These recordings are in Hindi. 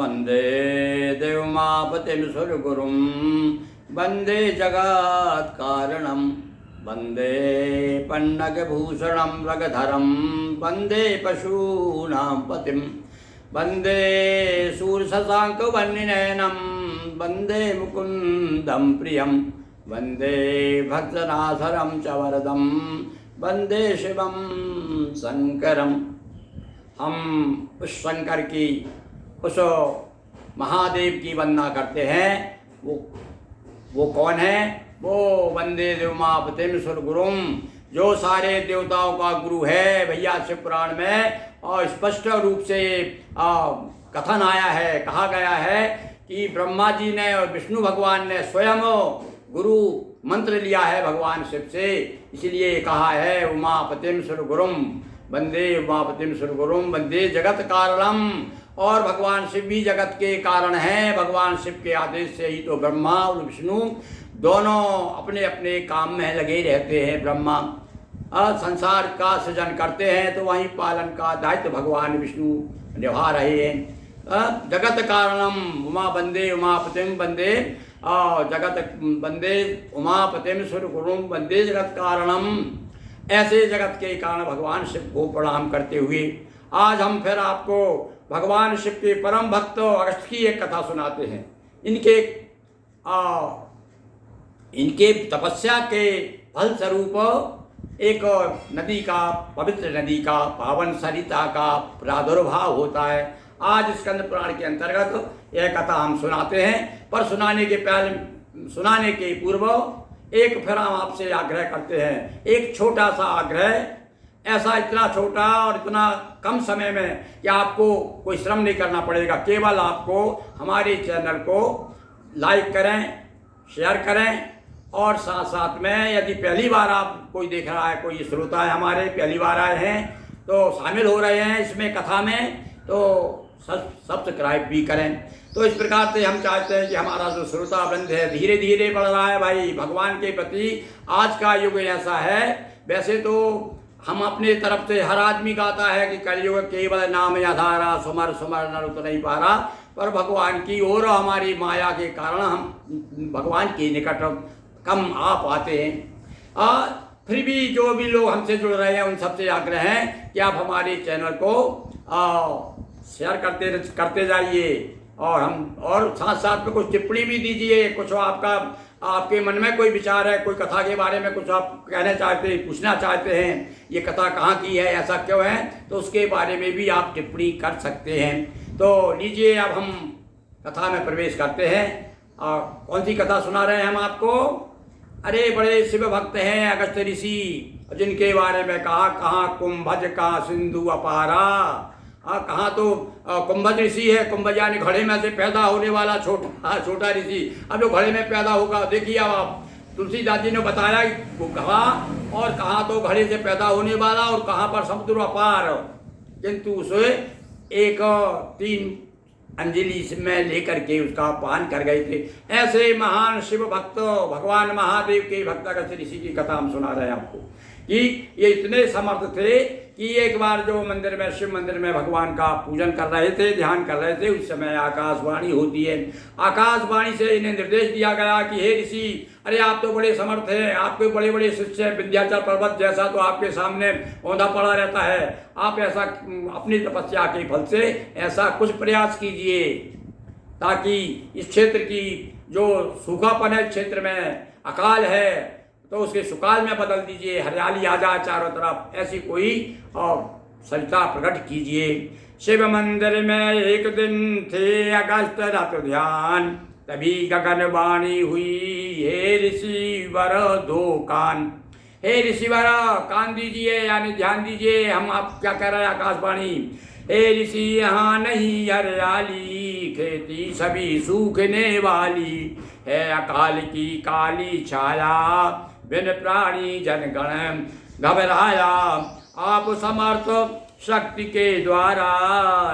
वंदे देवमापतिं सुरगुरुं वंदे जगत्कारणं वंदे पन्नगभूषणं रगधरं वंदे पशूनां पतिं वंदे शूरशशाङ्कवर्णिनयनं वंदे मुकुन्दं प्रियं वंदे भक्तनाथरं च वरदं वंदे शिवं शंकरम। हम उस शंकर की, उस महादेव की वंदना करते हैं। वो कौन है? वो वंदे देवमापतिं सुरगुरुं, जो सारे देवताओं का गुरु है। भैया शिव पुराण में और स्पष्ट रूप से कथन आया है, कहा गया है कि ब्रह्मा जी ने और विष्णु भगवान ने स्वयं गुरु मंत्र लिया है भगवान शिव से, इसलिए कहा है उमापतिं सुरगुरुं वंदे उमापतिं सुरगुरुं वंदे जगत कारणम। और भगवान शिव भी जगत के कारण हैं। भगवान शिव के आदेश से ही तो ब्रह्मा और विष्णु दोनों अपने अपने काम में लगे रहते हैं। ब्रह्मा संसार का सृजन करते हैं तो वहीं पालन का दायित्व भगवान विष्णु निभा रहे हैं। जगत कारणम उमा वंदे उमापतिं वंदे जगत वंदे उमापतिं सुरगुरुं वंदे जगत कारणम। ऐसे जगत के कारण भगवान शिव को प्रणाम करते हुए आज हम फिर आपको भगवान शिव के परम भक्त अगस्त्य की एक कथा सुनाते हैं। इनके तपस्या के फल स्वरूप एक नदी का, पवित्र नदी का, पावन सरिता का प्रादुर्भाव होता है। आज स्कंद पुराण के अंतर्गत यह कथा हम सुनाते हैं। पर सुनाने के पूर्व एक फिर हम आपसे आग्रह करते हैं, एक छोटा सा आग्रह, ऐसा इतना छोटा और इतना कम समय में कि आपको कोई श्रम नहीं करना पड़ेगा। केवल आपको हमारे चैनल को लाइक करें, शेयर करें और साथ साथ में यदि पहली बार आप कोई देख रहा है, कोई श्रोता है हमारे पहली बार आए हैं तो शामिल हो रहे हैं इसमें कथा में, तो सब्सक्राइब भी करें। तो इस प्रकार से हम चाहते हैं कि हमारा जो श्रोता वृंद है धीरे धीरे बढ़ रहा है। भाई भगवान के प्रति आज का युग ऐसा है, वैसे तो हम अपने तरफ से हर आदमी गाता है कि कलयुग केवल नाम आधारा, सुमर सुमर नर तो नहीं पारा, पर भगवान की ओर हमारी माया के कारण हम भगवान के निकट कम आ पाते हैं। फिर भी जो भी लोग हमसे जुड़ रहे हैं उन सबसे आग्रह है कि आप हमारे चैनल को शेयर करते जाइए और साथ साथ में कुछ टिप्पणी भी दीजिए। कुछ आपके मन में कोई विचार है, कोई कथा के बारे में कुछ आप कहना चाहते हैं, पूछना चाहते हैं, ये कथा कहाँ की है, ऐसा क्यों है, तो उसके बारे में भी आप टिप्पणी कर सकते हैं। तो लीजिए अब हम कथा में प्रवेश करते हैं। कौन सी कथा सुना रहे हैं हम आपको? अरे बड़े शिव भक्त हैं अगस्त्य ऋषि, जिनके बारे में कहाँ कुंभज का सिंधु अपारा। कहाँ तो कुंभज ऋषि है, कुंभज यानी घड़े में से पैदा होने वाला छोटा ऋषि। अब जो घड़े में पैदा होगा, देखिए अब आप तुलसीदास जी ने बताया कहाँ और कहाँ तो घड़े से पैदा होने वाला और कहाँ पर समुद्र अपार, किंतु उसे एक 3 अंजलि में लेकर के उसका पान कर गए थे। ऐसे महान शिव भक्त भगवान महादेव के भक्त अगस्त्य ऋषि की कथा हम सुना रहे हैं आपको कि ये इतने समर्थ थे कि एक बार जो मंदिर में, शिव मंदिर में भगवान का पूजन कर रहे थे, ध्यान कर रहे थे, उस समय आकाशवाणी होती है। आकाशवाणी से इन्हें निर्देश दिया गया कि हे ऋषि, अरे आप तो बड़े समर्थ हैं, आपके बड़े बड़े शिष्य हैं, विंध्याचल पर्वत जैसा तो आपके सामने औंधा पड़ा रहता है। आप ऐसा अपनी तपस्या के फल से ऐसा कुछ प्रयास कीजिए ताकि इस क्षेत्र की जो सूखापन है, क्षेत्र में अकाल है, तो उसके सुकाल में बदल दीजिए, हरियाली आ जाए चारों तरफ, ऐसी कोई सरिता प्रकट कीजिए। शिव मंदिर में एक दिन थे अगस्त्य रत ध्यान, तभी गगन वाणी हुई हे ऋषिवर दो कान। हे ऋषिवर कान दीजिए यानी ध्यान दीजिए, हम आप क्या कह रहे हैं आकाशवाणी। हे ऋषि यहाँ नहीं हरियाली, खेती सभी सूखने वाली है, अकाल की काली छाया, बिन प्राणी जनगण घबराया। आप समर्थ शक्ति के द्वारा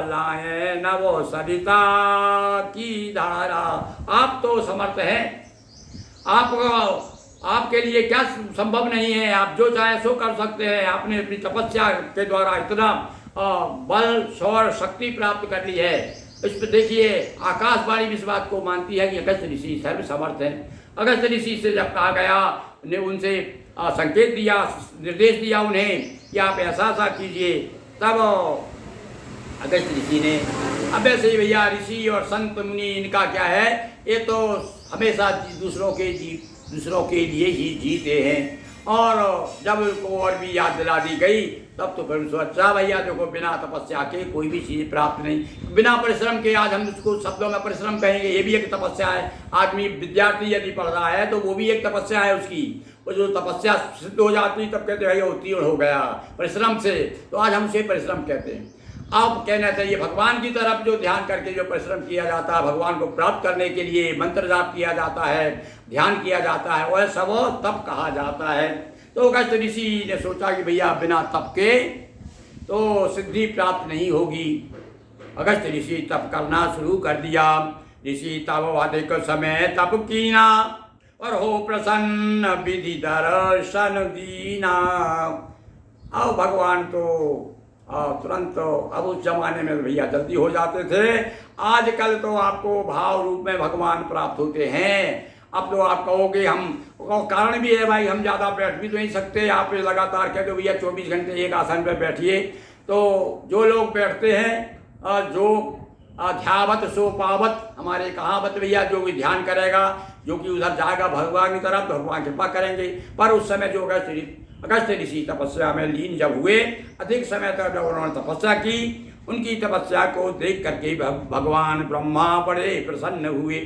लाए नवो सरिता की धारा। आप तो समर्थ हैं, आपके लिए क्या संभव नहीं है, आप जो चाहे सो कर सकते हैं। आपने अपनी तपस्या के द्वारा इतना बल शौर्य शक्ति प्राप्त कर ली है, इस पर देखिए आकाशवाणी भी इस बात को मानती है कि अगस्त ऋषि सर्व समर्थ हैं। अगस्त ऋषि से जब कहा गया, ने उनसे संकेत दिया, निर्देश दिया उन्हें कि आप ऐसा ऐसा कीजिए, तब अगस्त ऋषि ने, अब ऐसे ही भैया ऋषि और संत मुनि इनका क्या है, ये तो हमेशा दूसरों के लिए ही जीते हैं। और जब उनको और भी याद दिला दी गई तब तो फिर सोचा भैया देखो बिना तपस्या के कोई भी चीज़ प्राप्त नहीं, बिना परिश्रम के, आज हम उसको शब्दों में परिश्रम कहेंगे, ये भी एक तपस्या है। आदमी विद्यार्थी यदि पढ़ रहा है तो वो भी एक तपस्या है उसकी, वो जो तपस्या सिद्ध हो जाती तब कहते हैं उत्तीर्ण हो गया परिश्रम से, तो आज हम उसे परिश्रम कहते हैं। अब कहना चाहिए भगवान की तरफ जो ध्यान करके जो परिश्रम किया जाता है, भगवान को प्राप्त करने के लिए मंत्र जाप किया जाता है, ध्यान किया जाता है, वह सब तप कहा जाता है। तो अगस्त ऋषि ने सोचा कि भैया बिना तप के तो सिद्धि प्राप्त नहीं होगी। अगस्त ऋषि तप करना शुरू कर दिया। ऋषि तब अधिक समय तप कीना और हो प्रसन्न विधि दर्शन दीना। अब भगवान तो तुरंत, अब उस जमाने में भैया जल्दी हो जाते थे, आजकल तो आपको भाव रूप में भगवान प्राप्त होते हैं। अब तो आप कहोगे हम, कारण भी है भाई, हम ज़्यादा बैठ भी तो नहीं सकते, आप लगातार कह दो भैया 24 घंटे एक आसन पर बैठिए। तो जो लोग बैठते हैं, जो ध्यावत सो पावत, हमारे कहावत भैया, जो भी ध्यान करेगा, जो कि उधर जाएगा भगवान की तरफ, भगवान कृपा करेंगे। पर उस समय जो अगस्त ऋषि तपस्या में लीन जब हुए, अधिक समय तक जब उन्होंने तपस्या की, उनकी तपस्या को देख करके भगवान ब्रह्मा बड़े प्रसन्न हुए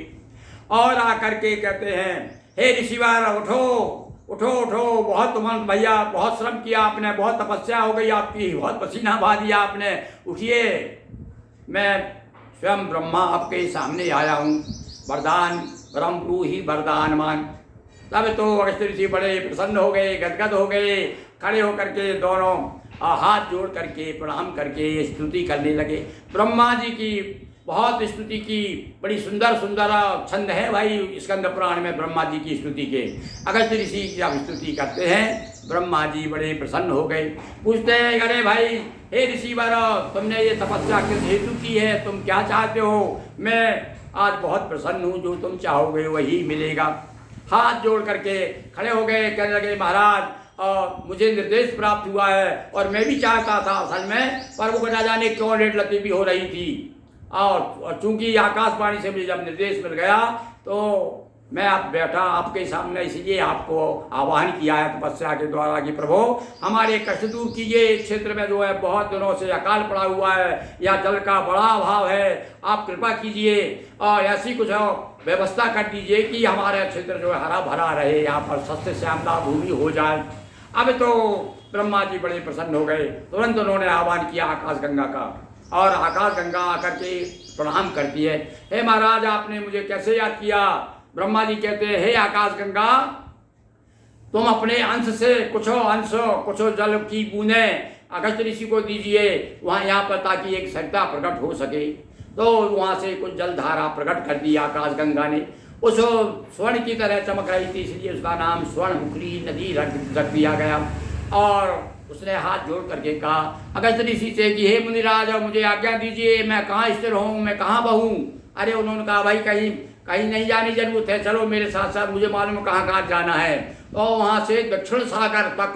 और आकर के कहते हैं, हे ऋषिवर उठो उठो उठो, बहुत तुम भैया बहुत श्रम किया आपने, बहुत तपस्या हो गई आपकी, बहुत पसीना बहा दिया आपने, उठिए, मैं स्वयं ब्रह्मा आपके सामने आया हूँ, वरदान ब्रह्म ही वरदान मान। तब तो अगस्त ऋषि बड़े प्रसन्न हो गए, गदगद हो गए, खड़े होकर के दोनों हाथ जोड़ करके प्रणाम करके स्तुति करने लगे। ब्रह्मा जी की बहुत स्तुति की, बड़ी सुंदर सुंदर छंद है भाई स्कंद पुराण में ब्रह्मा जी की स्तुति के। अगस्त ऋषि जब स्तुति करते हैं, ब्रह्मा जी बड़े प्रसन्न हो गए, पूछते हैं, अरे भाई हे ऋषिवर, तुमने ये तपस्या किस हेतु की है, तुम क्या चाहते हो? मैं आज बहुत प्रसन्न हूँ, जो तुम चाहोगे वही मिलेगा। हाथ जोड़ करके खड़े हो गए, कहने लगे, महाराज मुझे निर्देश प्राप्त हुआ है और मैं भी चाहता था असल में, पर वो न जाने क्यों लेट लतीफ़ी हो रही थी, और चूंकि आकाशवाणी से मुझे जब निर्देश मिल गया तो मैं अब बैठा आपके सामने, इसलिए आपको आह्वान किया है तपस्या के द्वारा कि प्रभु हमारे कष्ट दूर कीजिए। इस क्षेत्र में जो है बहुत दिनों से अकाल पड़ा हुआ है, या जल का बड़ा अभाव है, आप कृपा कीजिए और ऐसी कुछ व्यवस्था कर दीजिए कि हमारा क्षेत्र जो है हरा भरा रहे, यहाँ पर सस्ते श्यामला भूमि हो जाए। अब तो ब्रह्मा जी बड़े प्रसन्न हो गए, तुरंत उन्होंने आह्वान किया आकाश गंगा का, और आकाश गंगा आकर के प्रणाम करती है, हे महाराज आपने मुझे कैसे याद किया? ब्रह्मा जी कहते हैं, हे आकाश गंगा, तुम अपने अंश से कुछ जल की बूंदें अगस्त ऋषि को दीजिए वहाँ यहाँ पर, ताकि एक सरिता प्रकट हो सके। तो वहाँ से कुछ जलधारा प्रकट कर दी आकाश गंगा ने, उस स्वर्ण की तरह चमक रही थी, इसलिए उसका नाम स्वर्णमुखी नदी रख दिया गया। और उसने हाथ जोड़ करके कहा अगस्त ऋषि से कि हे मुनिराज, मुझे आज्ञा दीजिए, मैं कहाँ स्थिर हूँ, मैं कहाँ बहूँ? अरे उन्होंने कहा, भाई कहीं नहीं जाने जरूरत है, चलो मेरे साथ साथ, मुझे मालूम है कहाँ जाना है। तो वहाँ से दक्षिण सागर तक,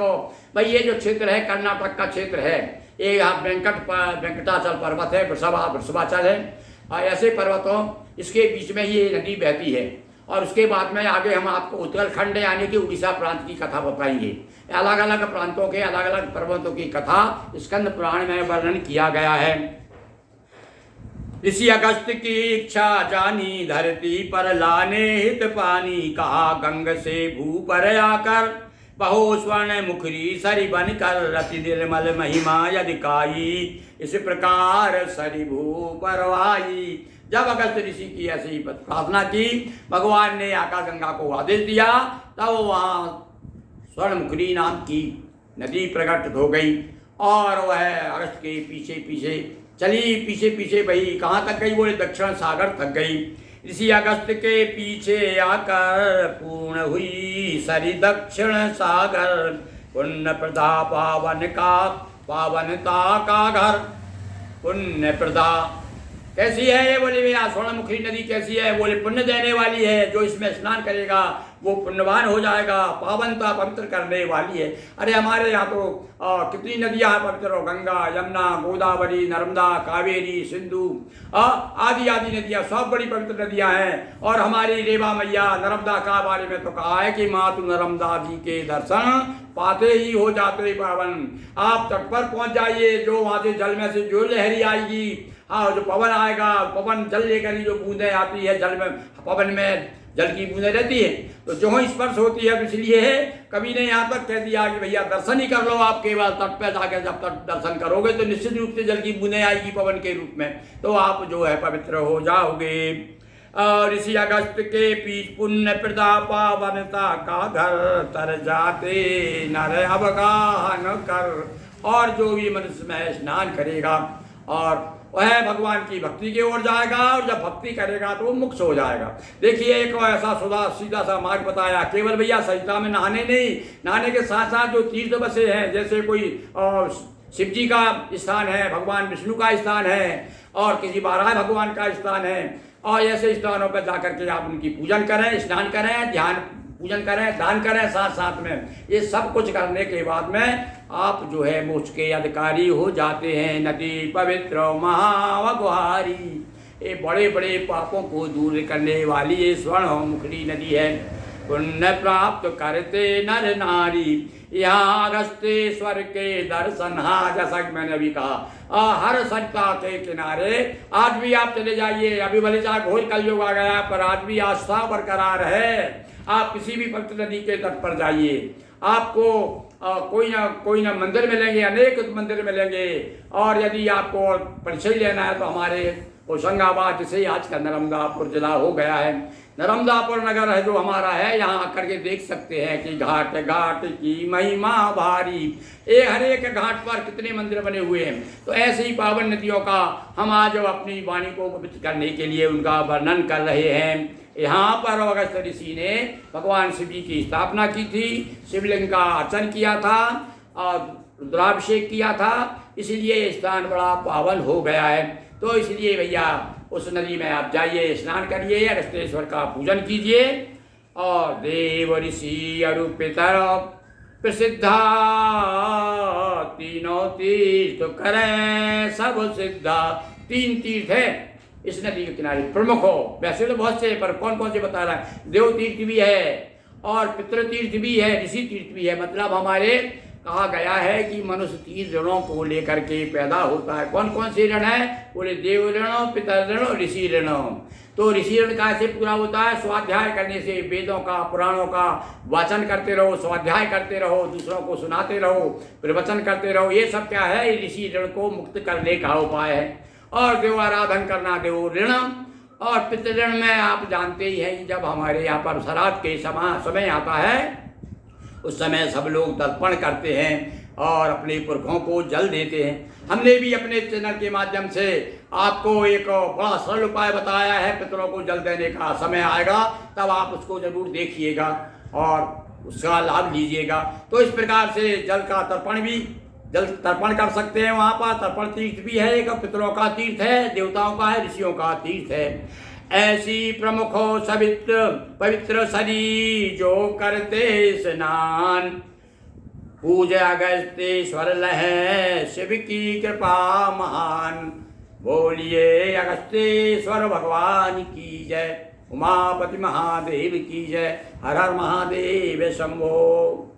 भाई ये जो क्षेत्र है कर्नाटक का क्षेत्र है, ये यहाँ वेंकटाचल पर्वत है, वृषभाचल है, और ऐसे पर्वतों इसके बीच में ये नदी बहती है। और उसके बाद में आगे हम आपको उत्तराखंड यानी कि उड़ीसा प्रांत की कथा बताएंगे। अलग अलग प्रांतों के अलग अलग पर्वतों की कथा स्कंद पुराण में वर्णन किया गया है। ऋषि अगस्त की इच्छा जानी, धरती पर लाने हित पानी, कहा गंग से भू पर आकर, बहो स्वर्ण मुखरी सरि बन कर, रति निर्मल महिमा यदि काई, इस प्रकार सरि भू पर आई। जब अगस्त ऋषि की ऐसी प्रार्थना की, भगवान ने आकाश गंगा को आदेश दिया, तब वहाँ स्वर्णमुखरी नाम की नदी प्रकट हो गई, और वह अगस्त के पीछे पीछे चली, पीछे भाई कहाँ तक गई? बोले दक्षिण सागर तक गई। ऋषि अगस्त के पीछे आकर पूर्ण हुई सरी दक्षिण सागर, पुण्य प्रदा पावनता का घर, पुण्य प्रदा कैसी है ये? बोले भैया स्वर्णमुखी नदी कैसी है? बोले पुण्य देने वाली है, जो इसमें स्नान करेगा वो पुण्यवान हो जाएगा, पावनता पवित्र करने वाली है। अरे हमारे यहाँ तो कितनी नदियाँ हैं पवित्र, गंगा, यमुना, गोदावरी, नर्मदा, कावेरी, सिंधु आदि आदि नदियाँ सब बड़ी पवित्र नदियाँ हैं। और हमारी रेवा मैया नर्मदा का बारे में तो कहा है कि मातु नर्मदा जी के दर्शन पाते ही हो जाते पावन। आप तट पर पहुँच जाइए, जो वहाँ से जल में से जो लहरी आएगी, हाँ जो पवन आएगा, पवन जल लेकर ही जो बूंदें आती है जल में, पवन में जल की बूंदें रहती है, तो जो स्पर्श होती है। इसलिए कभी ने यहाँ तक कह दिया कि भैया दर्शन ही कर लो आप, केवल तट पर जाकर जब तक दर्शन करोगे तो निश्चित रूप से जल की बूंदें आएगी पवन के रूप में, तो आप जो है पवित्र हो जाओगे। और ऋषि अगस्त के पीछ पुण्य प्रदा पावनता का घर तर जाते नर अवगाहन कर। और जो भी मनुष्य में स्नान करेगा और वह भगवान की भक्ति की ओर जाएगा, और जब भक्ति करेगा तो वो मुक्त हो जाएगा। देखिए एक ऐसा सीधा सा मार्ग बताया, केवल भैया सरिता में नहाने नहीं, नहाने के साथ साथ जो तीर्थ बसे हैं, जैसे कोई शिव जी का स्थान है, भगवान विष्णु का स्थान है, और किसी बाराह भगवान का स्थान है, और ऐसे स्थानों पर जाकर के आप उनकी पूजन करें, स्नान करें, ध्यान पूजन करें, दान करें साथ साथ में। ये सब कुछ करने के बाद में आप जो है मोक्ष के अधिकारी हो जाते हैं। नदी पवित्र महावगुहारी, ये बड़े बड़े पापों को दूर करने वाली ये स्वर्णमुखी नदी है। पुण्य प्राप्त करते नर नारी, यहाँ अगस्तेश्वर के दर्शन। हाँ जैसा कि मैंने अभी कहा, हर सरिता के किनारे आज भी आप चले जाइए। अभी भले चाहे घोर कलयुग आ गया, पर आज भी आस्था बरकरार है। आप किसी भी पवित्र नदी के तट पर जाइए, आपको कोई ना मंदिर मिलेंगे, अनेक मंदिर मिलेंगे। और यदि आपको परिचय लेना है तो हमारे होशंगाबाद, जिसे आज का नर्मदापुर जिला हो गया है, नर्मदापुर नगर है जो हमारा है, यहाँ आकर के देख सकते हैं कि घाट घाट की महिमा भारी। हर एक घाट पर कितने मंदिर बने हुए हैं। तो ऐसे ही पावन नदियों का हम आज अपनी वाणी को पवित्र करने के लिए उनका वर्णन कर रहे हैं। यहाँ पर अगस्त ऋषि ने भगवान शिव जी की स्थापना की थी, शिवलिंग का अर्चन किया था और रुद्राभिषेक किया था, इसलिए स्थान बड़ा पावन हो गया है। तो इसलिए भैया उस नदी में आप जाइए, स्नान करिए, अगस्तेश्वर का पूजन कीजिए। और देव ऋषि अरु पितर प्रसिद्धा तीनों तीर्थ करें सब सिद्धा। 3 तीर्थ है इस नदी के किनारे प्रमुख हो, वैसे तो बहुत से, पर कौन कौन से बता रहा है। देव तीर्थ भी है और पितृ तीर्थ भी है, ऋषि तीर्थ भी है। मतलब हमारे कहा गया है कि मनुष्य 3 ऋणों को लेकर के पैदा होता है। कौन कौन से ऋण है? बोले देव ऋण, पितर ऋण और ऋषि ऋण। तो ऋषि ऋण कैसे पूरा होता है? स्वाध्याय करने से, वेदों का पुराणों का वाचन करते रहो, स्वाध्याय करते रहो, दूसरों को सुनाते रहो, प्रवचन करते रहो। ये सब क्या है? ऋषि ऋण को मुक्त करने का उपाय है। और देव आराधन करना, देव ऋण। और पितृ ऋण में आप जानते ही हैं, जब हमारे यहाँ पर श्राद्ध के समय आता है, उस समय सब लोग तर्पण करते हैं और अपने पुरखों को जल देते हैं। हमने भी अपने चैनल के माध्यम से आपको एक बड़ा सरल उपाय बताया है पितरों को जल देने का। समय आएगा तब आप उसको जरूर देखिएगा और उसका लाभ लीजिएगा। तो इस प्रकार से जल तर्पण कर सकते हैं। वहाँ पर तर्पण तीर्थ भी है, एक पितरों का तीर्थ है, देवताओं का है, ऋषियों का तीर्थ है। ऐसी प्रमुखो पवित्र सरी जो करते स्नान, पूजा अगस्तेश्वर लहै शिव की कृपा महान। बोलिए अगस्तेश्वर भगवान की जय, उमापति महादेव की जय। हर हर महादेव शंभो।